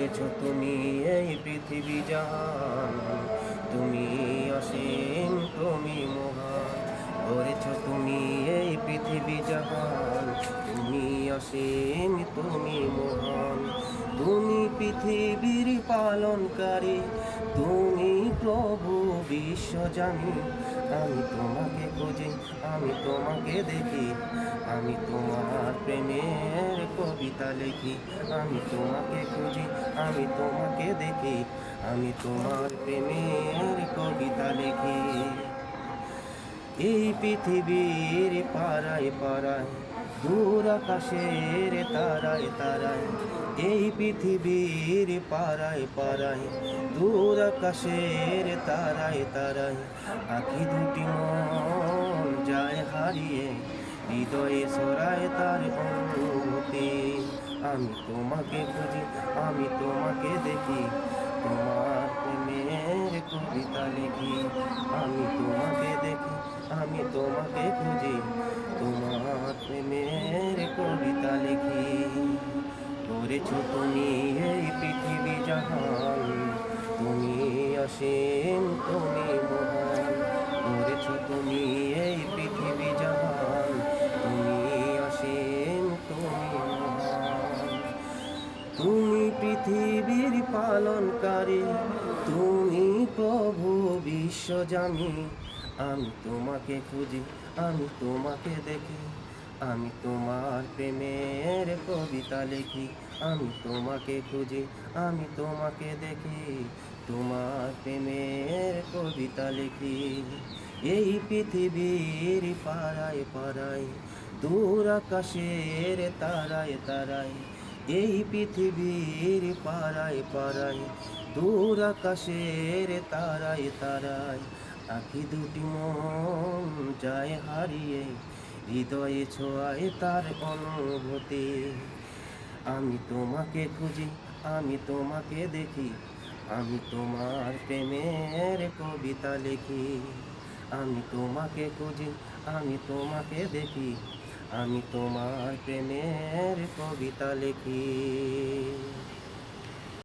গড়েছ তুমি এই পৃথিবী জাহান, তুমি অসীম তুমি মহান। গড়েছ তুমি এই পৃথিবী জাহান, তুমি অসীম তুমি মহান। তুমি পৃথিবীর পালনকারী, তুমি প্রভু বিশ্বজানি। আমি তোমাকে খুঁজি, আমি তোমাকে দেখি, আমি তোমার প্রেমের কবিতা লিখি। আমি তোমাকে খুঁজি, আমি তোমাকে দেখি, আমি তোমার প্রেমের কবিতা লিখি। এই পৃথিবীর পাড়ায় পাড়ায়, দূর আকাশের তারায় তারায়। এই পৃথিবীর পাড়ায় পাড়ায়, দূর আকাশের তারায় তারায়। আঁখি দুটি মন যায় হারিয়ে, হৃদয়ে ছড়ায় তার অনুভূতি। আমি তোমাকে খুঁজি, আমি তোমাকে দেখি, তোমার প্রেমের কবিতা লিখি। আমি তোমাকে দেখি, আমি তোমাকে খুঁজি, তোমার প্রেমের কবিতা লিখি। গড়েছ তুমি এই পৃথিবী জাহান, তুমি অসীম তুমি মহান। গড়েছ তুমি এই পৃথিবী জাহান, তুমি অসীম তুমি মহান। তুমি পৃথিবীর পালনকারী, তুমি প্রভু বিশ্বজানি। আমি তোমাকে খুঁজি, আমি তোমাকে দেখি, আমি তোমার প্রেমের কবিতা লিখি। আমি তোমাকে খুঁজি, আমি তোমাকে দেখি, তোমার প্রেমের কবিতা লিখি। এই পৃথিবীর পাড়ায় পাড়ায়, দূর আকাশের তারায় তারায়। এই পৃথিবীর পাড়ায় পাড়ায়, দূর আকাশের তারায় তারায়। আঁখি দুটি মন যায় হারিয়ে, হৃদয়ে ছোঁয়ায় তার অনুভূতি। আমি তোমাকে খুঁজি, আমি তোমাকে দেখি, আমি তোমার প্রেমের কবিতা লিখি। আমি তোমাকে খুঁজি, আমি তোমাকে দেখি, আমি তোমার প্রেমের কবিতা লিখি।